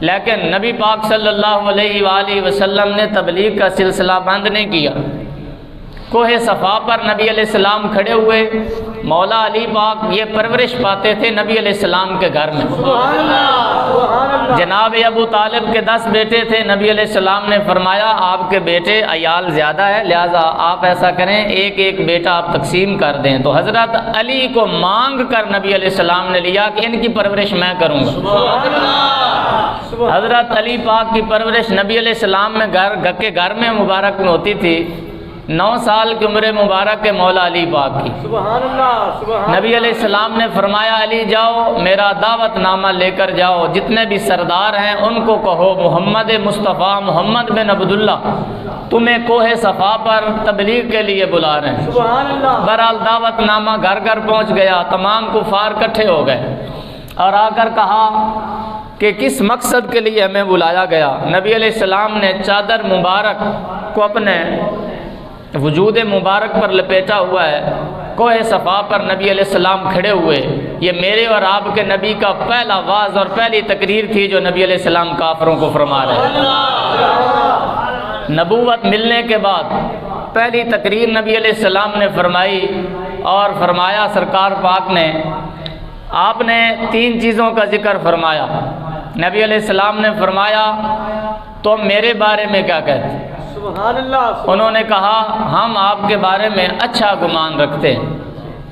لیکن نبی پاک صلی اللہ علیہ وآلہ وسلم نے تبلیغ کا سلسلہ بند نہیں کیا۔ کوہ صفا پر نبی علیہ السلام کھڑے ہوئے، مولا علی پاک یہ پرورش پاتے تھے نبی علیہ السلام کے گھر میں۔ جناب ابو طالب کے 10 بیٹے تھے، نبی علیہ السلام نے فرمایا آپ کے بیٹے عیال زیادہ ہے، لہٰذا آپ ایسا کریں ایک ایک بیٹا آپ تقسیم کر دیں۔ تو حضرت علی کو مانگ کر نبی علیہ السلام نے لیا کہ ان کی پرورش میں کروں گا۔ حضرت علی پاک کی پرورش نبی علیہ السلام میں گھر میں مبارک میں ہوتی تھی۔ 9 سال کی عمر مبارک ہے مولا علی پاک کی۔ نبی علیہ السلام نے فرمایا علی جاؤ میرا دعوت نامہ لے کر جاؤ، جتنے بھی سردار ہیں ان کو کہو محمد مصطفیٰ محمد بن عبداللہ تمہیں کوہ صفا پر تبلیغ کے لیے بلا رہے ہیں۔ بہرحال دعوت نامہ گھر گھر پہنچ گیا، تمام کفار اکٹھے ہو گئے اور آ کر کہا کہ کس مقصد کے لیے ہمیں بلایا گیا۔ نبی علیہ السلام نے چادر مبارک کو اپنے وجود مبارک پر لپیٹا ہوا ہے، کوہ صفا پر نبی علیہ السلام کھڑے ہوئے۔ یہ میرے اور آپ کے نبی کا پہلا واعظ اور پہلی تقریر تھی جو نبی علیہ السلام کافروں کو فرما رہے ہیں۔ نبوت ملنے کے بعد پہلی تقریر نبی علیہ السلام نے فرمائی اور فرمایا سرکار پاک نے آپ نے 3 چیزوں کا ذکر فرمایا۔ نبی علیہ السلام نے فرمایا تم میرے بارے میں کیا کہتے ہیں؟ انہوں نے کہا ہم آپ کے بارے میں اچھا گمان رکھتے ہیں،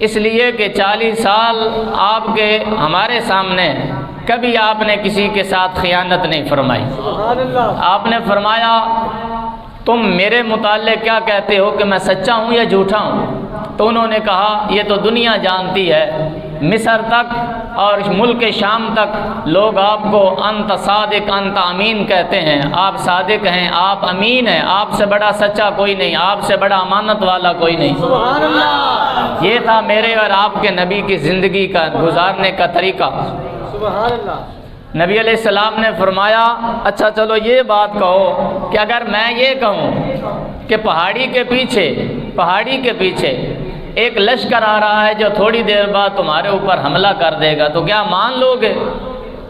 اس لیے کہ 40 سال آپ کے ہمارے سامنے کبھی آپ نے کسی کے ساتھ خیانت نہیں فرمائی۔ آپ نے فرمایا تم میرے متعلق کیا کہتے ہو کہ میں سچا ہوں یا جھوٹا ہوں؟ تو انہوں نے کہا یہ تو دنیا جانتی ہے، مصر تک اور ملک شام تک لوگ آپ کو انت صادق انت امین کہتے ہیں، آپ صادق ہیں، آپ امین ہیں، آپ سے بڑا سچا کوئی نہیں، آپ سے بڑا امانت والا کوئی نہیں۔ سبحان اللہ۔ یہ تھا میرے اور آپ کے نبی کی زندگی کا گزارنے کا طریقہ۔ سبحان اللہ۔ نبی علیہ السلام نے فرمایا اچھا چلو یہ بات کہو کہ اگر میں یہ کہوں کہ پہاڑی کے پیچھے ایک لشکر آ رہا ہے جو تھوڑی دیر بعد تمہارے اوپر حملہ کر دے گا تو کیا مان لو گے؟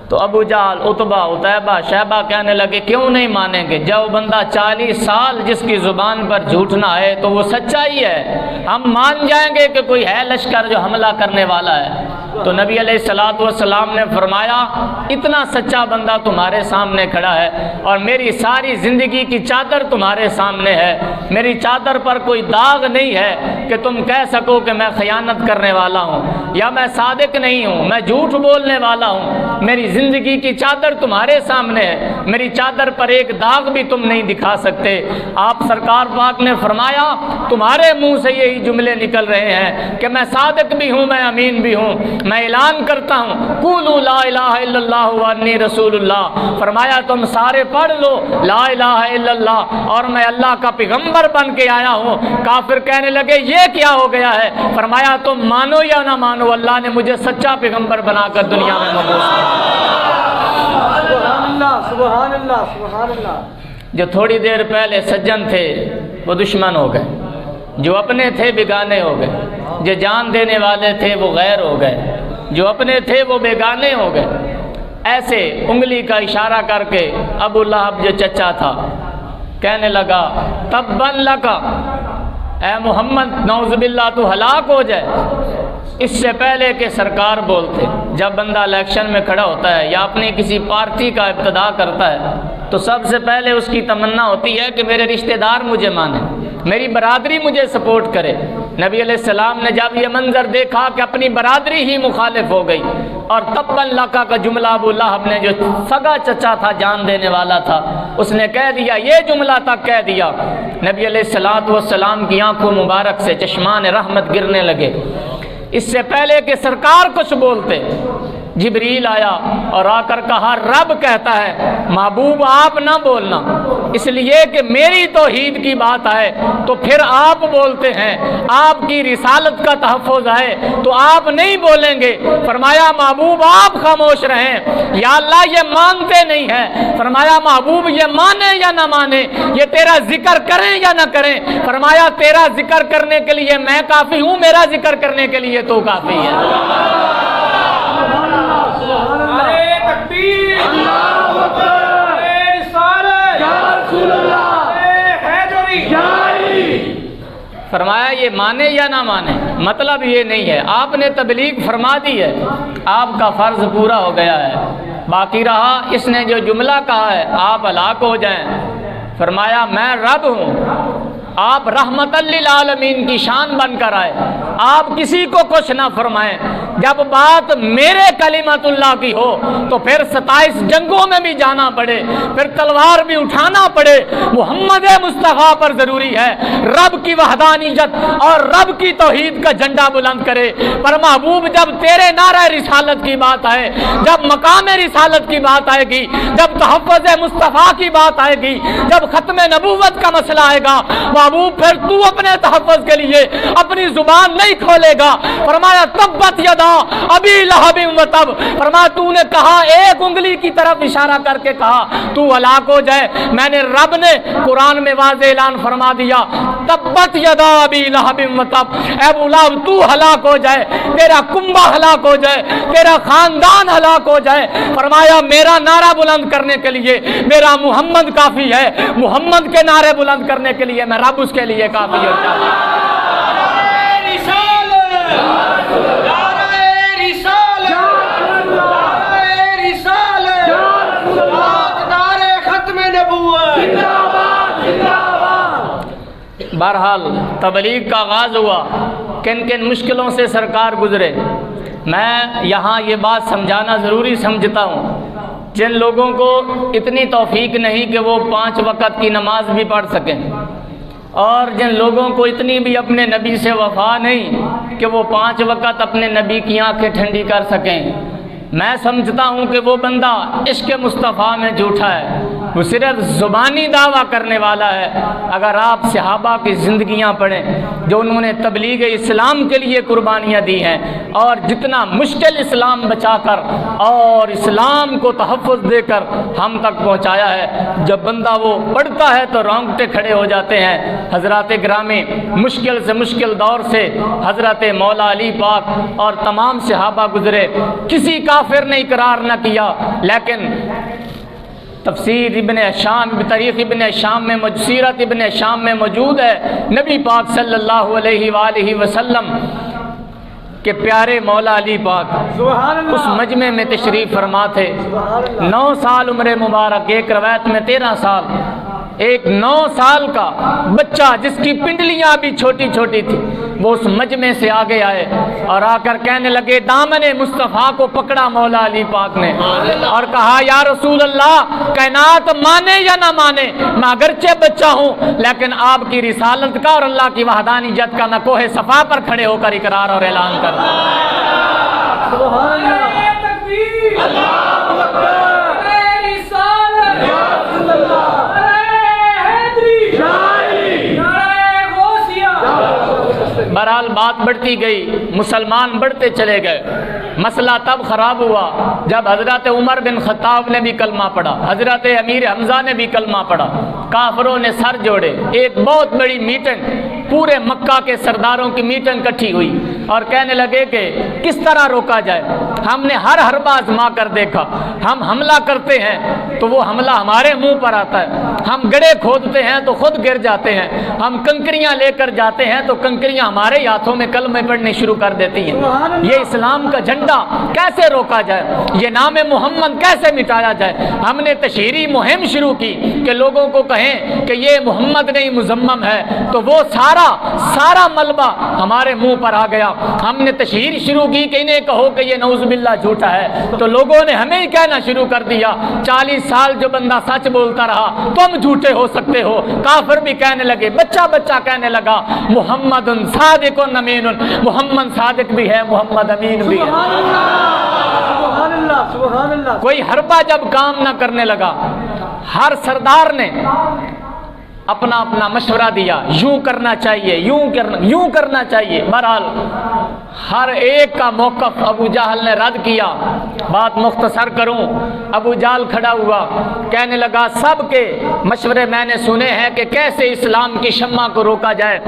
تو ابو جہل، عتبہ، عتیبہ، شیبہ کہنے لگے کیوں نہیں مانیں گے؟ جب بندہ 40 سال جس کی زبان پر جھوٹ نہ ہے تو وہ سچائی ہے، ہم مان جائیں گے کہ کوئی ہے لشکر جو حملہ کرنے والا ہے۔ تو نبی علیہ الصلوۃ والسلام نے فرمایا اتنا سچا بندہ تمہارے سامنے کھڑا ہے اور میری ساری زندگی کی چادر تمہارے سامنے ہے، میری چادر پر کوئی داغ نہیں ہے کہ تم کہہ سکو کہ میں خیانت کرنے والا ہوں یا میں صادق نہیں ہوں، میں جھوٹ بولنے والا ہوں۔ میری زندگی کی چادر تمہارے سامنے ہے، میری چادر پر ایک داغ بھی تم نہیں دکھا سکتے۔ آپ سرکار پاک نے فرمایا تمہارے منہ سے یہی جملے نکل رہے ہیں کہ میں صادق بھی ہوں، میں امین بھی ہوں، میں اعلان کرتا ہوں قولوا لا الہ الا اللہ وانی رسول اللہ۔ فرمایا تم سارے پڑھ لو لا الہ الا اللہ اور میں اللہ کا پیغمبر بن کے آیا ہوں۔ کافر کہنے لگے یہ کیا ہو گیا ہے؟ فرمایا تم مانو یا نہ مانو اللہ نے مجھے سچا پیغمبر بنا کر دنیا میں مبعوث کیا۔ سبحان اللہ سبحان اللہ سبحان اللہ۔ جو تھوڑی دیر پہلے سجن تھے وہ دشمن ہو گئے، جو اپنے تھے بیگانے ہو گئے، جو جان دینے والے تھے وہ غیر ہو گئے، جو اپنے تھے وہ بیگانے ہو گئے۔ ایسے انگلی کا اشارہ کر کے ابو لہب جو چچا تھا کہنے لگا تبن لکا، اے محمد نعوذ باللہ تو ہلاک ہو جائے۔ اس سے پہلے کہ سرکار بولتے، جب بندہ الیکشن میں کھڑا ہوتا ہے یا اپنی کسی پارٹی کا ابتدا کرتا ہے تو سب سے پہلے اس کی تمنا ہوتی ہے کہ میرے رشتہ دار مجھے مانیں، میری برادری مجھے سپورٹ کرے۔ نبی علیہ السلام نے جب یہ منظر دیکھا کہ اپنی برادری ہی مخالف ہو گئی اور تبن لکا کا جملہ ابو لہب نے جو سگا چچا تھا جان دینے والا تھا اس نے کہہ دیا، یہ جملہ تک کہہ دیا، نبی علیہ السلام کی آنکھوں مبارک سے چشمان رحمت گرنے لگے۔ اس سے پہلے کہ سرکار کچھ بولتے جبریل آیا اور آ کر کہا رب کہتا ہے محبوب آپ نہ بولنا، اس لیے کہ میری توحید کی بات ہے تو پھر آپ بولتے ہیں، آپ کی رسالت کا تحفظ ہے تو آپ نہیں بولیں گے۔ فرمایا محبوب آپ خاموش رہیں، یا اللہ یہ مانتے نہیں ہیں۔ فرمایا محبوب یہ مانے یا نہ مانے، یہ تیرا ذکر کریں یا نہ کریں؟ فرمایا تیرا ذکر کرنے کے لیے میں کافی ہوں، میرا ذکر کرنے کے لیے تو کافی ہے۔ تکبیر، اللہ اکبر۔ فرمایا یہ مانے یا نہ مانے، مطلب یہ نہیں ہے، آپ نے تبلیغ فرما دی ہے، آپ کا فرض پورا ہو گیا ہے، باقی رہا اس نے جو جملہ کہا ہے آپ ہلاک ہو جائیں۔ فرمایا میں رب ہوں، آپ رحمت للعالمین کی شان بن کر آئے، آپ کسی کو کچھ نہ فرمائیں، جب بات میرے کلمت اللہ کی ہو تو پھر 27 جنگوں میں بھی جانا پڑے، پھر تلوار بھی اٹھانا پڑے، محمد مصطفیٰ پر ضروری ہے رب کی وحدانیت اور رب کی توحید کا جھنڈا بلند کرے۔ پر محبوب جب تیرے نعرہ رسالت کی بات آئے، جب مقام رسالت کی بات آئے گی، جب تحفظ مصطفیٰ کی بات آئے گی، جب ختم نبوت کا مسئلہ آئے گا، محبوب پھر تو اپنے تحفظ کے لیے اپنی زبان نہیں کھولے گا۔ فرمایا تبت یدا ابی لہب و تب، فرمایا تو نے کہا، ایک انگلی کی طرف اشارہ کر کے کہا تو ہلاک ہو جائے، میں نے رب نے قرآن میں واضح اعلان فرما دیا تبت یدا ابی لہب و تب، اے ابو لہب تو ہلاک ہو جائے، تیرا کنبہ ہلاک ہو جائے، تیرا خاندان ہلاک ہو جائے۔ فرمایا میرا نعرہ بلند کرنے کے لیے میرا محمد کافی ہے، محمد کے نعرے بلند کرنے کے لیے میں رب اس کے لیے کافی ہے۔ بہرحال تبلیغ کا آغاز ہوا، کن کن مشکلوں سے سرکار گزرے۔ میں یہاں یہ بات سمجھانا ضروری سمجھتا ہوں، جن لوگوں کو اتنی توفیق نہیں کہ وہ 5 وقت کی نماز بھی پڑھ سکیں، اور جن لوگوں کو اتنی بھی اپنے نبی سے وفا نہیں کہ وہ 5 وقت اپنے نبی کی آنکھیں ٹھنڈی کر سکیں، میں سمجھتا ہوں کہ وہ بندہ عشق مصطفیٰ میں جھوٹا ہے، وہ صرف زبانی دعویٰ کرنے والا ہے۔ اگر آپ صحابہ کی زندگیاں پڑھیں جو انہوں نے تبلیغ اسلام کے لیے قربانیاں دی ہیں، اور جتنا مشکل اسلام بچا کر اور اسلام کو تحفظ دے کر ہم تک پہنچایا ہے، جب بندہ وہ پڑھتا ہے تو رونگٹے کھڑے ہو جاتے ہیں۔ حضرات گرامی، مشکل سے مشکل دور سے حضرت مولا علی پاک اور تمام صحابہ گزرے، کسی کافر نے اقرار نہ کیا، لیکن تفسیر ابن شام، تاریخ ابن شام میں، سیرت ابن شام میں موجود ہے، نبی پاک صلی اللہ علیہ وآلہ وسلم کے پیارے مولا علی پاک اس مجمع میں تشریف فرما تھے۔ 9 سال عمر مبارک، ایک روایت میں 13 سال، ایک 9 سال کا بچہ جس کی پنڈلیاں بھی چھوٹی چھوٹی تھی، وہ اس مجمع سے آگے آئے اور آ کر کہنے لگے، دامن مصطفیٰ کو پکڑا مولا علی پاک نے اور کہا یا رسول اللہ، کائنات مانے یا نہ مانے، میں اگرچہ بچہ ہوں لیکن آپ کی رسالت کا اور اللہ کی وحدانیت کا میں کوہ صفا پر کھڑے ہو کر اقرار اور اعلان کرتا ہوں۔ سبحان اللہ، تکبیر، اللہ اکبر، بہرحال بات بڑھتی گئی، مسلمان بڑھتے چلے گئے۔ مسئلہ تب خراب ہوا جب حضرت عمر بن خطاب نے بھی کلمہ پڑھا، حضرت امیر حمزہ نے بھی کلمہ پڑھا، کافروں نے سر جوڑے، ایک بہت بڑی میٹنگ، پورے مکہ کے سرداروں کی میٹنگ اکٹھی ہوئی اور کہنے لگے کہ کس طرح روکا جائے۔ ہم نے ہر حربہ آزما کر دیکھا، ہم حملہ کرتے ہیں تو وہ حملہ ہمارے منہ پر آتا ہے، ہم گڑھے کھودتے ہیں تو خود گر جاتے ہیں، ہم کنکریاں لے کر جاتے ہیں تو کنکریاں ہمارے ہاتھوں میں کلمے پڑھنے شروع کر دیتی ہیں۔ یہ اسلام کا جھنڈا کیسے روکا جائے، یہ نام محمد کیسے مٹایا جائے؟ ہم نے تشہیری مہم شروع کی کہ لوگوں کو کہیں کہ یہ محمد نہیں مذمم ہے، تو وہ سارا ملبہ ہمارے منہ پر آ گیا۔ ہم نے تشہیر شروع کی کہ انہیں کہو کہ یہ نعوذ باللہ جھوٹا ہے، تو لوگوں نے ہمیں ہی کہنا شروع کر دیا، 40 سال جو بندہ سچ بولتا رہا تم جھوٹے ہو سکتے ہو۔ کافر بھی کہنے لگے، بچہ کہنے لگا محمد صادق امین، محمد صادق بھی ہے، محمد امین بھی ہے۔ سبحان اللہ، سبحان اللہ۔ کوئی حربہ جب کام نہ کرنے لگا، ہر سردار نے اپنا اپنا مشورہ دیا، یوں کرنا چاہیے، یوں کرنا چاہیے۔ بہرحال ہر ایک کا موقف ابو جہل نے رد کیا۔ بات مختصر کروں، ابو جہل کھڑا ہوا، کہنے لگا سب کے مشورے میں نے سنے ہیں کہ کیسے اسلام کی شمع کو روکا جائے،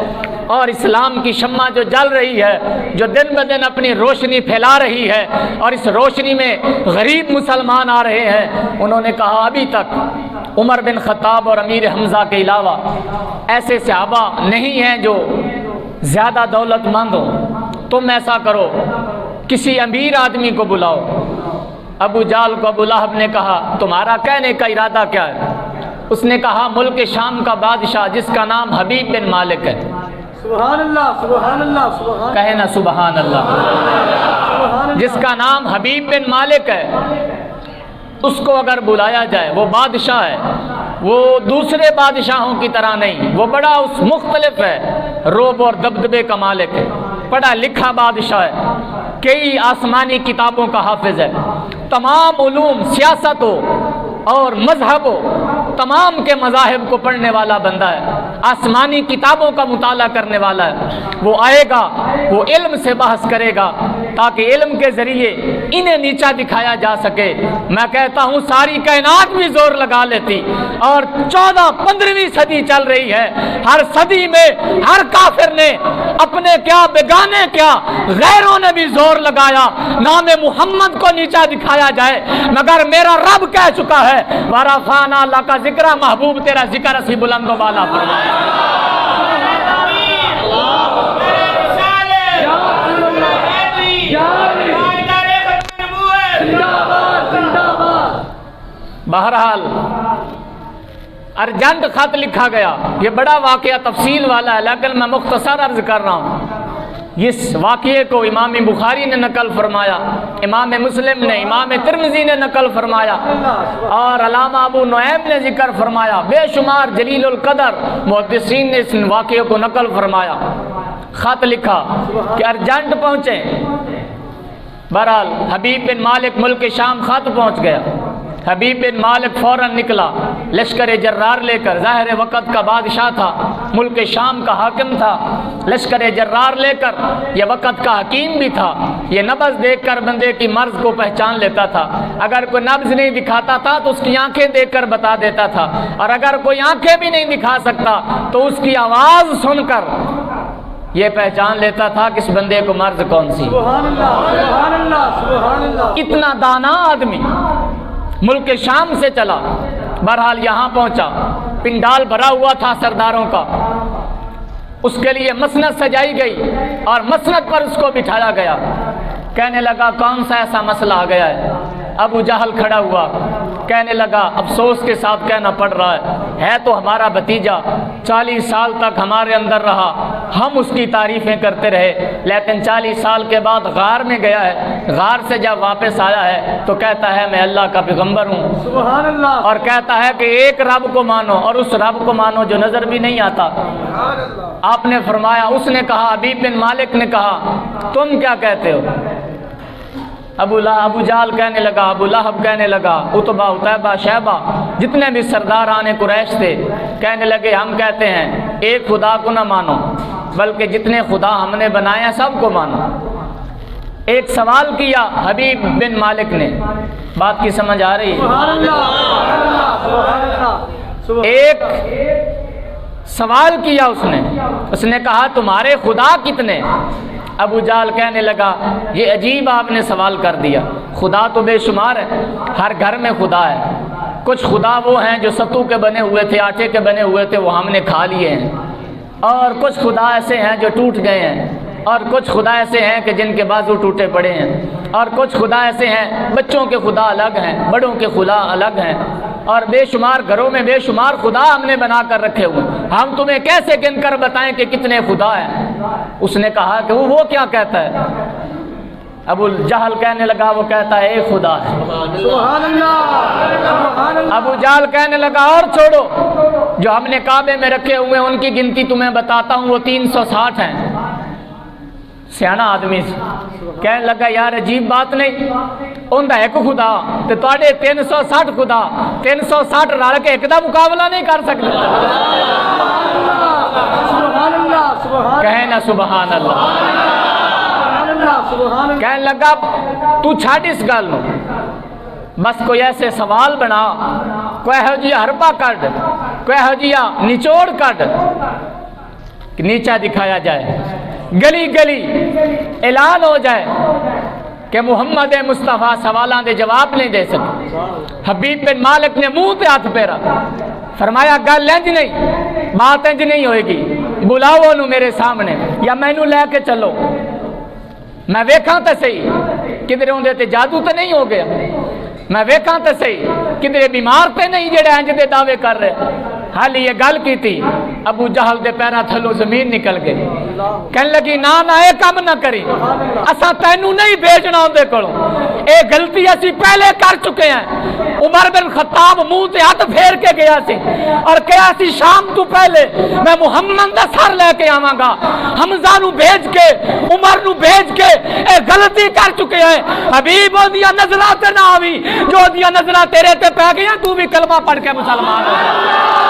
اور اسلام کی شمع جو جل رہی ہے، جو دن بہ دن اپنی روشنی پھیلا رہی ہے، اور اس روشنی میں غریب مسلمان آ رہے ہیں۔ انہوں نے کہا ابھی تک عمر بن خطاب اور امیر حمزہ کے علاوہ ایسے صحابہ نہیں ہیں جو زیادہ دولت مند ہو، تم ایسا کرو کسی امیر آدمی کو بلاؤ۔ ابو جہل کو ابو لہب نے کہا تمہارا کہنے کا ارادہ کیا ہے؟ اس نے کہا ملک شام کا بادشاہ جس کا نام حبیب بن مالک ہے۔ سبحان اللہ سبحان اللہ سبحان کہے نا سبحان اللہ۔ جس کا نام حبیب بن مالک ہے، اس کو اگر بلایا جائے، وہ بادشاہ ہے، وہ دوسرے بادشاہوں کی طرح نہیں، وہ بڑا اس مختلف ہے، رعب اور دبدبے کا مالک ہے، پڑھا لکھا بادشاہ ہے، کئی آسمانی کتابوں کا حافظ ہے، تمام علوم، سیاست ہو اور مذہب ہو، تمام کے مذاہب کو پڑھنے والا بندہ ہے، آسمانی کتابوں کا مطالعہ کرنے والا ہے۔ وہ آئے گا، وہ علم سے بحث کرے گا تاکہ علم کے ذریعے انہیں نیچا دکھایا جا سکے۔ میں کہتا ہوں ساری کائنات بھی زور لگا لیتی، اور 14-15ویں صدی چل رہی ہے، ہر صدی میں ہر کافر نے اپنے کیا بیگانے کیا غیروں نے بھی زور لگایا نام محمد کو نیچا دکھایا جائے، مگر میرا رب کہہ چکا ہے وَرَفَعْنَا لَكَ ذِکْرَ، محبوب تیرا ذکر اسی بلند و بالا فرمایا۔ بہرحال ارجنٹ خط لکھا گیا، یہ بڑا واقعہ تفصیل والا ہے لیکن میں مختصر عرض کر رہا ہوں۔ اس واقعے کو امام بخاری نے نقل فرمایا، امام مسلم نے، امام ترمذی نے نقل فرمایا، اور علامہ ابو نعیم نے ذکر فرمایا، بے شمار جلیل القدر محدثین نے اس واقعے کو نقل فرمایا۔ خط لکھا کہ ارجنٹ پہنچیں۔ بہرحال حبیب بن مالک ملک شام خط پہنچ گیا۔ حبیب بن مالک فوراً نکلا لشکر جرار لے کر، ظاہر وقت کا بادشاہ تھا، ملک شام کا حاکم تھا، لشکر جرار لے کر، یہ وقت کا حکیم بھی تھا، یہ نبض دیکھ کر بندے کی مرض کو پہچان لیتا تھا، اگر کوئی نبض نہیں دکھاتا تھا تو اس کی آنکھیں دیکھ کر بتا دیتا تھا، اور اگر کوئی آنکھیں بھی نہیں دکھا سکتا تو اس کی آواز سن کر یہ پہچان لیتا تھا کہ اس بندے کو مرض کون سی۔ سبحان اللہ سبحان اللہ سبحان اللہ۔ اتنا دانا آدمی ملک شام سے چلا، بہرحال یہاں پہنچا، پنڈال بھرا ہوا تھا سرداروں کا، اس کے لیے مسند سجائی گئی اور مسند پر اس کو بٹھایا گیا۔ کہنے لگا کون سا ایسا مسئلہ آ گیا ہے؟ ابو جہل کھڑا ہوا، کہنے لگا افسوس کے ساتھ کہنا پڑ رہا ہے تو ہمارا بھتیجا 40 سال تک ہمارے اندر رہا، ہم اس کی تعریفیں کرتے رہے، لیکن 40 سال کے بعد غار میں گیا ہے، غار سے جب واپس آیا ہے تو کہتا ہے میں اللہ کا پیغمبر ہوں، سبحان اللہ، اور کہتا ہے کہ ایک رب کو مانو اور اس رب کو مانو جو نظر بھی نہیں آتا۔ سبحان اللہ۔ آپ نے فرمایا، اس نے کہا، حبیب بن مالک نے کہا تم کیا کہتے ہو؟ ابو جہل کہنے لگا، ابو لہب کہنے لگا، عتبہ عتیبہ شیبہ جتنے بھی سرداران قریش تھے کہنے لگے ہم کہتے ہیں ایک خدا کو نہ مانو بلکہ جتنے خدا ہم نے بنائے ہیں سب کو مانو۔ ایک سوال کیا حبیب بن مالک نے، بات کی سمجھ آ رہی ہے؟ سبحان اللہ سبحان اللہ۔ ایک سوال کیا اس نے کہا تمہارے خدا کتنے؟ ابو جہل کہنے لگا یہ عجیب آپ نے سوال کر دیا، خدا تو بے شمار ہے، ہر گھر میں خدا ہے، کچھ خدا وہ ہیں جو ستو کے بنے ہوئے تھے، آٹے کے بنے ہوئے تھے، وہ ہم نے کھا لیے ہیں، اور کچھ خدا ایسے ہیں جو ٹوٹ گئے ہیں، اور کچھ خدا ایسے ہیں کہ جن کے بازو ٹوٹے پڑے ہیں، اور کچھ خدا ایسے ہیں بچوں کے خدا الگ ہیں، بڑوں کے خدا الگ ہیں، اور بے شمار گھروں میں بے شمار خدا ہم نے بنا کر رکھے ہوئے، ہم تمہیں کیسے گن کر بتائیں کہ کتنے خدا ہیں؟ اس نے کہا کہ وہ کیا کہتا ہے؟ ابو جہل کہنے لگا وہ کہتا ہے ایک خدا ہے۔ سبحان اللہ سبحان اللہ۔ ابو جہل کہنے لگا اور چھوڑو، جو ہم نے کعبے میں رکھے ہوئے ان کی گنتی تمہیں بتاتا ہوں، وہ 360 ہیں۔ سیانا آدمی کہنے لگا یار عجیب بات نہیں، ان دا ایک خدا تے تواڈے 360 خدا، 360 رل کے ایک دا مقابلہ نہیں کر سکتے۔ سبحان اللہ سبحان کہے نا سبحان اللہ۔ اللہ سبحان اللہ۔ کہنے لگا تو چھاڑ اس گل نو، بس کوئی ایسے سوال بنا، کوئی ہو جی حربہ کڈ، کوئی ہو جی نچوڑ کڈ کہ نیچا دکھایا جائے، گلی گلی اعلان ہو جائے کہ محمد مصطفیٰ سوالاں دے جواب نہیں دے سکے۔ حبیب بن مالک نے منہ پہ ہاتھ پھیرا، فرمایا گل انج نہیں، بات انج نہیں ہوئے گی، بلاؤ انہوں میرے سامنے یا مینوں لے کے چلو میں ویکھاں تے صحیح کدھر اندے تے جادو تے نہیں ہو گیا میں ویکھاں تے صحیح کدھر بیمار تے نہیں جڑے انج دے دعوے کر رہے حالی یہ گل کی تھی ابو جہل دے پیرا تھلو زمین نکل گئی کہنے لگی نا اے کم نہ کری اسا تینوں نہیں بھیجنا اندے کولوں اے غلطی اسی پہلے کر چکے ہیں عمر بن خطاب منہ تے ہاتھ پھیر کے گیا سی اور کہا سی شام تو پہلے میں محمد دا سر لے کے آواں گا حمزہ نو بھیج کے عمر نو بھیج کے اے غلطی کر چکے ہیں حبیب اودیاں نظراں تے نہ آوی جو اودیاں نظراں تیرے تے پہ گئیاں تو بھی کلمہ پڑھ کے مسلمان ہو جا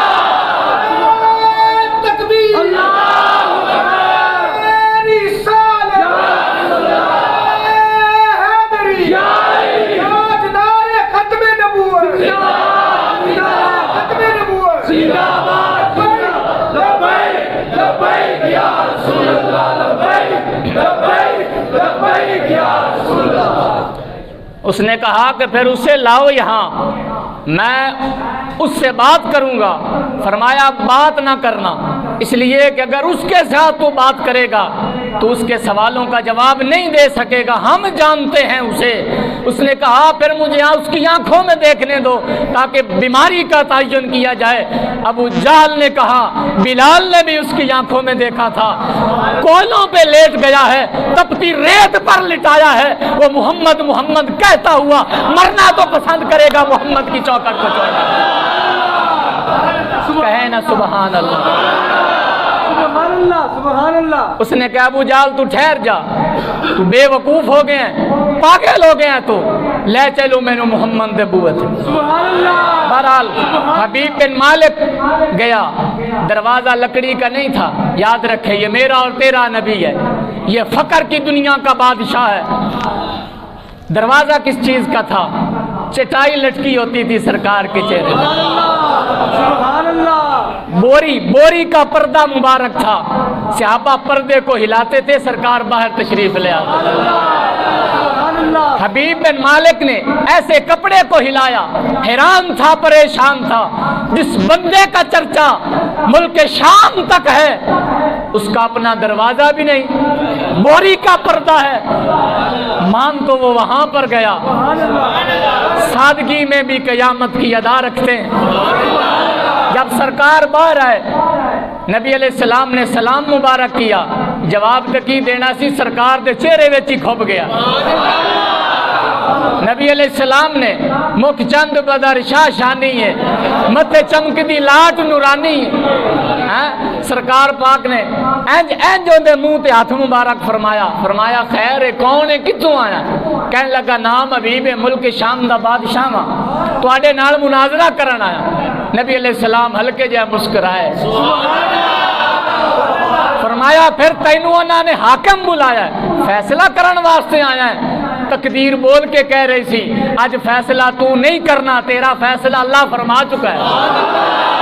اس نے کہا کہ پھر اسے لاؤ یہاں میں اس سے بات کروں گا فرمایا بات نہ کرنا اس لیے کہ اگر اس کے ساتھ تو بات کرے گا تو اس کے سوالوں کا جواب نہیں دے سکے گا ہم جانتے ہیں اسے اس نے کہا پھر مجھے اس کی آنکھوں میں دیکھنے دو تاکہ بیماری کا تعین کیا جائے ابو جہل نے کہا بلال نے بھی اس کی آنکھوں میں دیکھا تھا کولوں پہ لیٹ گیا ہے تپتی ریت پر لٹایا ہے وہ محمد محمد کہتا ہوا مرنا تو پسند کرے گا محمد کی چوکٹ کو چھوڑنا کہے نا سبحان اللہ سبحان اللہ سبحان اللہ اس نے کہا ابو جہل تو ٹھہر جا تو بے وقوف ہو گئے ہیں پاگل ہو گئے ہیں تو لے چلو میں نے محمد دے بوت سبحان اللہ بہرحال حبیب بن مالک گیا دروازہ لکڑی کا نہیں تھا یاد رکھے یہ میرا اور تیرا نبی ہے یہ فقر کی دنیا کا بادشاہ ہے دروازہ کس چیز کا تھا چٹائی لٹکی ہوتی تھی سرکار کے چہرے سبحان اللہ بوری کا پردہ مبارک تھا صحابہ پردے کو ہلاتے تھے سرکار باہر تشریف لے آتے حبیب بن مالک نے ایسے کپڑے کو ہلایا حیران تھا پریشان تھا جس بندے کا چرچا ملک شام تک ہے اس کا اپنا دروازہ بھی نہیں بوری کا پردہ ہے مان تو وہ وہاں پر گیا سادگی میں بھی قیامت کی ادا رکھتے ہیں جب سرکار باہر آئے نبی علیہ السلام نے سلام مبارک کیا جواب تکی دینا سی سرکار دے چہرے وچ ہی کھپ گیا نبی علیہ السلام نے مکھ چند بدر شاہ شانی ہے متھے چمک دی لاٹ نورانی سرکار پاک نے اینج دے منہ تے ہاتھ مبارک فرمایا خیر ہے کون ہے کتوں آیا کہنے لگا نام حبیب ملک شام دا بادشاہ ہاں تواڈے نال مناظرہ کرن آیا نبی علیہ السلام ہلکے جہا مسکرائے فرمایا پھر تینوں انہاں نے حاکم بلایا ہے فیصلہ کرن واسطے آیا ہے تقدیر بول کے کہہ رہی سی آج فیصلہ تو نہیں کرنا تیرا فیصلہ اللہ فرما چکا ہے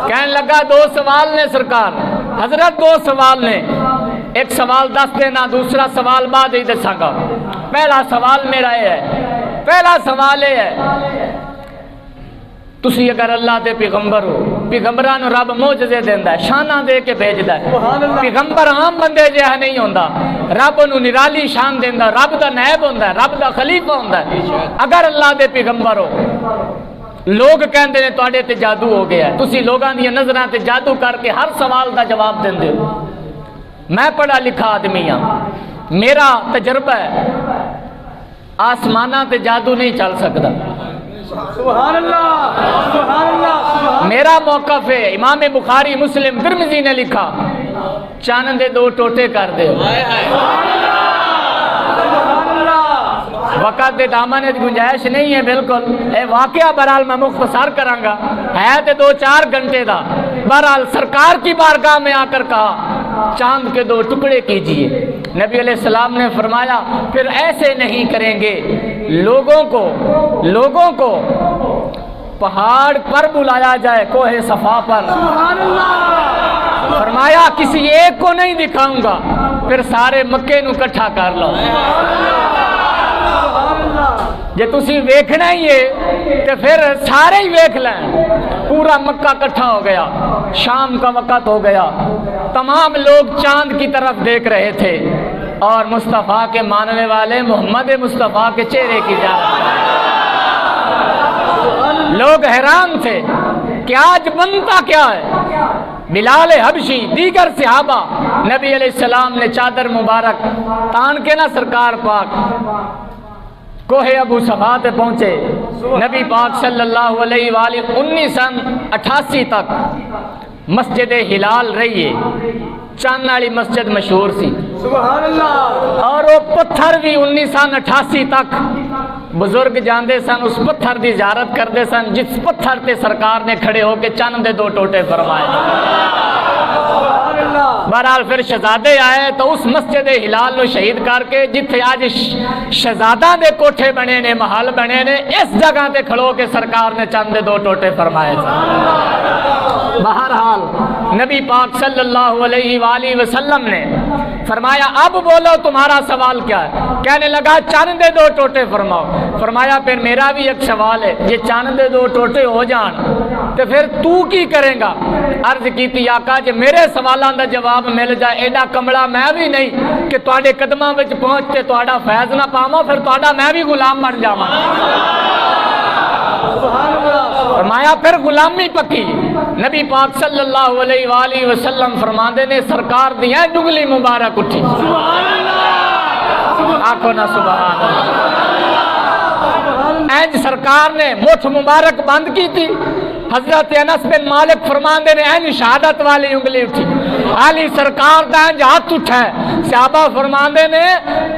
کہنے لگا دو سوال نے سرکار حضرت دو سوال نے ایک سوال دس دینا دوسرا سوال بعد ہی دساں گا پہلا سوال میرا یہ ہے پہلا سوال یہ ہے تسی اگر اللہ دے پیغمبر ہو پیغمبران رب معجزے دیندا ہے شانہ دے کے بھیجدا ہے پیغمبر عام بندے جہا نہیں ہوندا رب نو نرالی شان دیندا رب دا نائب ہوندا ہے رب دا خلیفہ ہوندا ہے اگر اللہ دے پیغمبر ہو لوگ کہندے نے تواڈے تے جادو ہو گیا ہے تسی لوگاں دی نظراں تے جادو کر کے ہر سوال دا جواب دیندے ہو میں پڑھا لکھا آدمی ہاں میرا تجربہ ہے آسماناں تے جادو نہیں چل سکدا سبحان اللہ سبحان اللہ میرا موقف ہے امام بخاری مسلم ترمذی نے لکھا چاند دے دو ٹوٹے کر دے وقت دے دامن گنجائش نہیں ہے بالکل اے واقعہ بہرحال میں مختصر کراں گا ہے تے 2-4 گھنٹے دا بہرحال سرکار کی بارگاہ میں آ کر کہا چاند کے 2 ٹکڑے کیجئے نبی علیہ السلام نے فرمایا پھر ایسے نہیں کریں گے لوگوں کو پہاڑ پر بلایا جائے کوہ صفا پر فرمایا کسی ایک کو نہیں دکھاؤں گا پھر سارے مکے نو کٹھا کر لو جے تسی ویکھنا ہی ہے تو پھر سارے ہی ویکھ لیں پورا مکہ کٹھا ہو گیا شام کا وقت ہو گیا، تمام لوگ چاند کی طرف دیکھ رہے تھے اور مصطفیٰ کے ماننے والے محمد مصطفیٰ کے چہرے کی جانب لوگ حیران تھے کہ آج بنتا کیا ہے۔ بلال حبشی دیگر صحابہ نبی علیہ السلام نے چادر مبارک تان کے نہ سرکار پاک کوہ ابو صفا تے پہنچے۔ نبی پاک صلی اللہ علیہ وآلہ 1988 تک مسجد ہلال رہی ہے، چاند والی مسجد مشہور سی، سبحان اللہ۔ اور وہ پتھر بھی 1988 تک بزرگ جاندے سن، اس پتھر دی زیارت کردے سن جس پتھر تے سرکار نے کھڑے ہو کے چاند دے 2 ٹوٹے فرمائے۔ بہرحال پھر شہزادے آئے تو اس مسجد ہلال نو شہید کر کے جتھے آج شہزادہ دے کوٹھے بنے نے، محل بنے نے، اس جگہ تے کھڑو کے سرکار نے چاند دے 2 ٹوٹے فرمائے تھے۔ بہرحال نبی پاک صلی اللہ علیہ وآلہ وسلم نے فرمایا اب بولو تمہارا سوال کیا ہے؟ کہنے لگا چاند دے 2 ٹوٹے فرماؤ۔ فرمایا پھر میرا بھی ایک سوال ہے، یہ چاند دے 2 ٹوٹے ہو جان تو پھر تو کی کریں گا؟ عرض کیتی آقا جے میرے سوالاں دا جواب مل جائے ایڈا کمڑا میں بھی نہیں کہ تواڈے قدماں وچ پہنچ تے تواڈا فیض نہ پاواں، پھر تواڈا میں بھی غلام بن جاواں۔ فرمایا پھر غلامی پکی۔ نبی پاک صلی اللہ علیہ وآلہ وسلم فرماندے نے سرکار دی انگلی مبارک اٹھی، آنکھوں نہ سبحان اللہ، اینج سرکار نے مٹھ مبارک بند کی تھی۔ حضرت انس بن مالک فرماندے نے اینج شہادت والی انگلی اٹھی، علی سرکار دا اینج ہاتھ اٹھا ہے، صحابہ فرماندے نے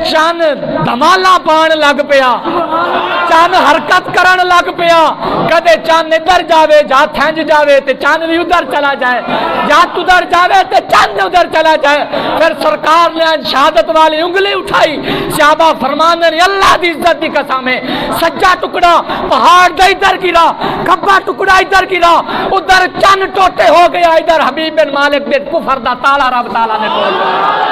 چن دھمالا پان لگ پیا، چن حرکت کرن لگ پیا، کدے چن ادھر جاوے جا تھنج جاوے تے چن بھی ادھر چلا جائے، جا ادھر جاوے تے چن ادھر چلا جائے۔ پھر سرکار نے شہادت والی انگلی اٹھائی، صحابہ فرماندے نے اللہ دی عزت دی قسم ہے سجا ٹکڑا پہاڑ دے ادھر گرا، کھبا ٹکڑا ادھر گرا، ادھر چن ٹوٹے ہو گیا، ادھر حبیب بن مالک دے کفر دا تالا رب تعالیٰ نے کھول دیا۔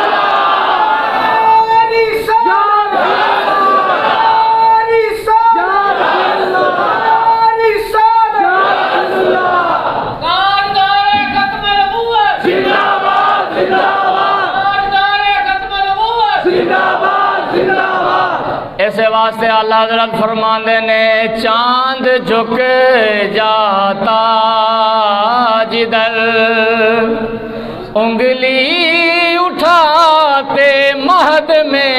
ایسے واسطے اللہ حضرت فرماندے نے چاند جھک جاتا جدھر انگلی اٹھاتے مہد میں،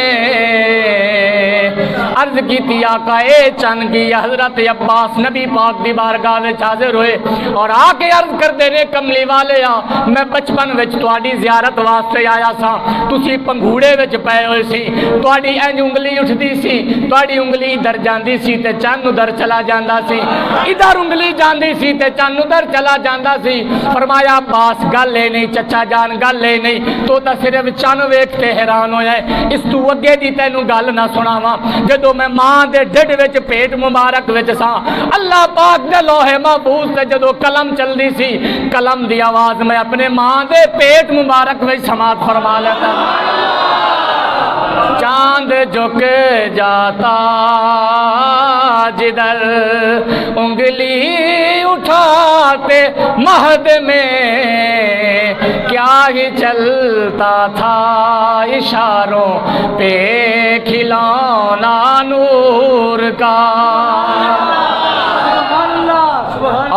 عرض کی تھی آقا اے چند کی حضرت عباس نبی پاک دی بارگاہ وچ حاضر ہوئے اور آ کے عرض کر دے نے کملی والے میں بچپن وچ تواڈی زیارت واسطے آیا سا، تسی پنگھوڑے وچ پئے ہوئے سی، تواڈی اینج انگلی اٹھدی سی، تواڈی انگلی ادھر جاندی سی تے چند ادھر چلا جاندا سی، ادھر انگلی جاندی سی تے چند ادھر چلا جاندا سی۔ فرمایا عباس گل اے نہیں چچا جان گل اے نہیں، تو تا صرف چند ویکھ کے حیران ہویا ہے، اس تو اگے دی تینوں گل نہ سناواں۔ جدوں میں ماں دے ڈھڈ وچ پیٹ مبارک وچ سا، اللہ پاک دے لوح محفوظ تے جدوں قلم چلدی سی، قلم دی آواز میں اپنے ماں دے پیٹ مبارک وچ سماعت فرما لیتا۔ چاند جھک جاتا جدھر انگلی اٹھاتے مہد میں، کیا ہی چلتا تھا اشاروں پہ کھلونا نور کا۔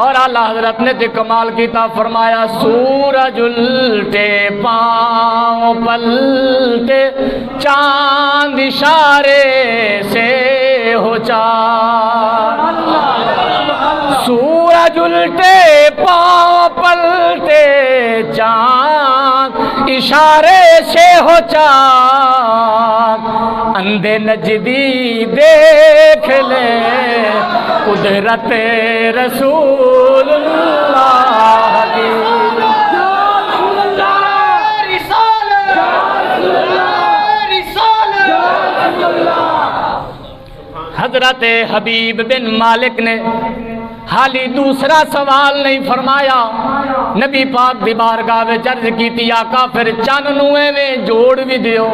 اور اللہ حضرت نے تے کمال کیتا، فرمایا سورج الٹے پاؤں پلٹے چاند اشارے سے ہو چار، سورج الٹے پاؤں پلٹے چاند اشارے سے ہو چار، اندھے نجدی دیکھ لے قدرت رسول اللہ کی۔ حضرت حبیب بن مالک نے حالی دوسرا سوال نہیں فرمایا، نبی پاک دی بارگاہ وچ عرض کیتی آقا پھر چن نوں ایویں جوڑ بھی دیو۔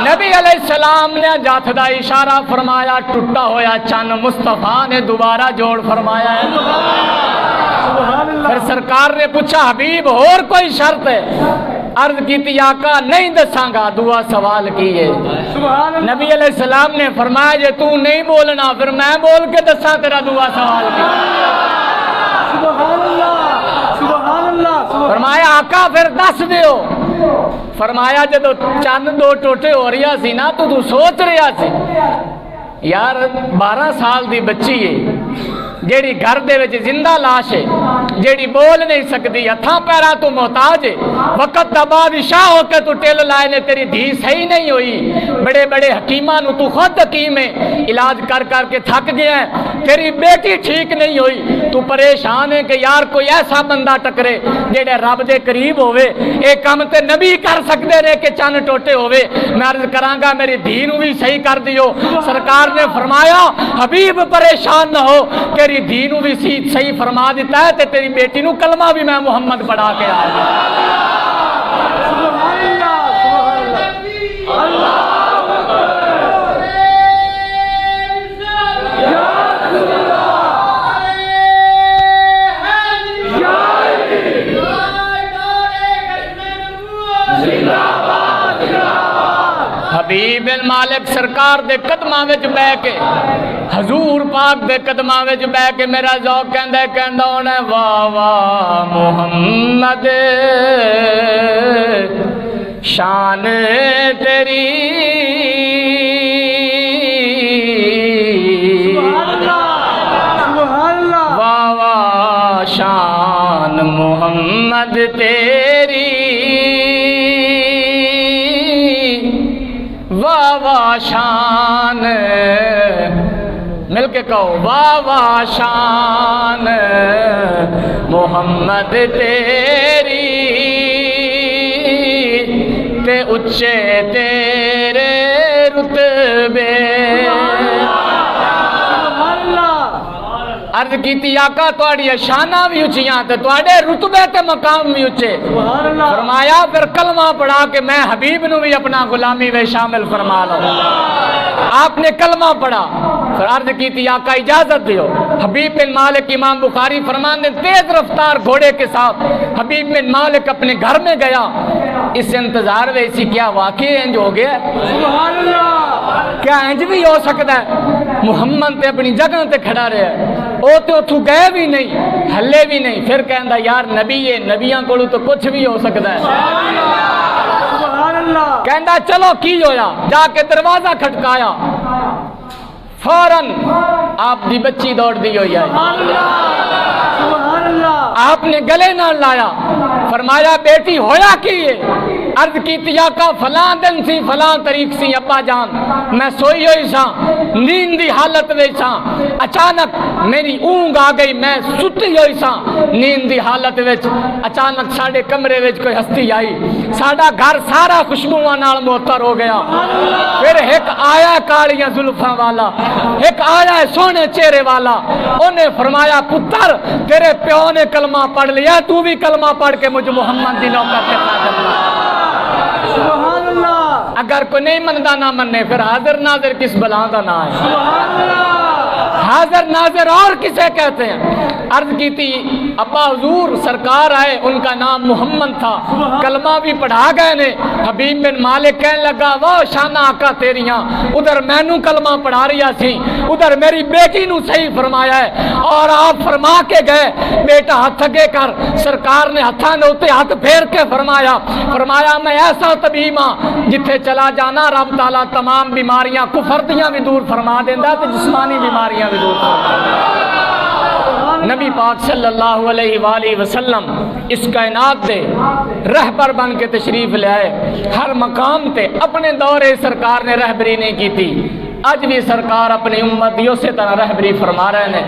نبی علیہ السلام نے جاتھ دا اشارہ فرمایا، ٹوٹا ہویا چن مصطفیٰ نے دوبارہ جوڑ فرمایا ہے۔ پھر سرکار نے پوچھا حبیب اور کوئی شرط ہے؟ عرض کی تھی آقا نہیں دساں گا، دعا سوال کیے۔ نبی علیہ السلام نے فرمایا جے تو نہیں بولنا پھر میں بول کے دساں تیرا دعا سوال کی۔ فرمایا آقا پھر دس دیو۔ فرمایا جدو چند دو ٹوٹے ہو رہا سی نا تو سوچ رہا سی یار 12 سال دی بچی ہے جیڑی گھر دے وچ زندہ لاش ہے، جیڑی بول نہیں سکتی، ہتھاں پیراں تو محتاج ہے، وقت دا بادشاہ ہو کے تو ٹل لائے نے تیری دھی صحیح نہیں ہوئی، بڑے بڑے حکیماں نو تو خود حکیم ہے، علاج کر کر کے تھک گیا ہے، تیری بیٹی ٹھیک نہیں ہوئی، تو پریشان ہے کہ یار کوئی ایسا بندہ ٹکرے جیڑے رب دے قریب ہوئے، اے کام تے نبی کر سکدے نے کہ چند ٹوٹے ہوئے، میں عرض کراں گا میری دھی نو بھی صحیح کر دیو۔ سرکار نے فرمایا حبیب پریشان نہ ہو، تیری دھی نو بھی صحیح فرما دیتا ہے تے تیری بیٹی نو کلمہ بھی میں محمد پڑھا کے آ گیا۔ حبیب بن مالک سرکار دے قدماں وچ بیٹھ کے حضور پاک دے قدماں وچ بیٹھ کے میرا ذوق کہندا ہونا واہ واہ محمد شان تیری واہ واہ شان محمد تیری واہ واہ شان، مل کے کہو واہ واہ شان محمد تیری تے اچھے تیرے رتبے۔ عرض کیتی آقا تواڈی شاناں بھی اچھیاں تے تواڈے رتبے تے مقام بھی اچھے۔ فرمایا پھر کلمہ پڑھا کے میں حبیب نو بھی اپنا غلامی میں شامل فرما لوں۔ آپ نے کلمہ پڑھا، پھر عرض کیتی آقا اجازت دیو۔ حبیب بن مالک امام بخاری فرماتے ہیں تیز رفتار گھوڑے کے ساتھ حبیب بن مالک اپنے گھر میں گیا۔ اس انتظار میں اسی کیا واقعی انج ہو گیا؟ سبحان اللہ! کیا انج بھی ہو سکتا ہے؟ محمد تے اپنی جگہ تے کھڑا رہا ہے، او تے اتھو گئے بھی نہیں، ہلے بھی نہیں، پھر کہندا یار نبی ہے، نبیاں کولوں تو کچھ بھی ہو سکتا ہے۔ سبحان اللہ! کہندا چلو کی ہویا؟ جا کے دروازہ کھٹکایا، فوراً آپ دی بچی دوڑ دی ہوئی ہے۔ آپ نے گلے نہ لایا، فرمایا بیٹی ہویا کی ہے؟ عرض کی آقا فلاں دن سی فلاں تاریخ سی ابا جان میں سوئی ہوئی سا، نیند دی حالت میں سا، اچانک میری اونگ آ گئی، میں ستی ہوئی سا نیند دی حالت وچ، اچانک ساڈے کمرے وچ کوئی ہستی آئی، ساڈا گھر سارا خوشبواں نال معطر ہو گیا۔ پھر ایک آیا کالیاں زلفاں والا، ایک آیا سونے چہرے والا، انہیں فرمایا پتر تیرے پیو نے کلمہ پڑھ لیا، تو بھی کلمہ پڑھ کے مجھے محمد دی نوکر کے ساتھ۔ سبحان اللہ! اگر کوئی نہیں مندا نہ مننے پھر حاضر ناظر کس بلا دا نہ ہے؟ سبحان اللہ! حاضر ناظر اور کسے کہتے ہیں؟ عرض کی تھی ابا حضور سرکار آئے، ان کا نام محمد تھا، کلمہ بھی پڑھا گئے نے۔ حبیب بن مالک کہنے لگا وہ شانہ آقا تیریاں، ادھر میں نو کلمہ پڑھا رہا سی، ادھر میری بیٹی نو صحیح فرمایا ہے، اور آپ فرما کے گئے بیٹا ہاتھ اگے کر۔ سرکار نے ہاتھاں دے اوتے ہاتھ پھیر کے فرمایا میں ایسا طبیب ہاں جتھے چلا جانا رب تعالیٰ تمام بیماریاں کفر دیاں بھی دور فرما دیندا تے جسمانی بیماریاں بھی دور فرما دیندا۔ نبی پاک صلی اللہ علیہ وآلہ وسلم اس کائنات دے رہبر بن کے تشریف لے آئے، ہر مقام تے اپنے دورے سرکار نے رہبری نہیں کی تھی، اج بھی سرکار اپنی امت دی اسی طرح رہبری فرما رہے ہیں۔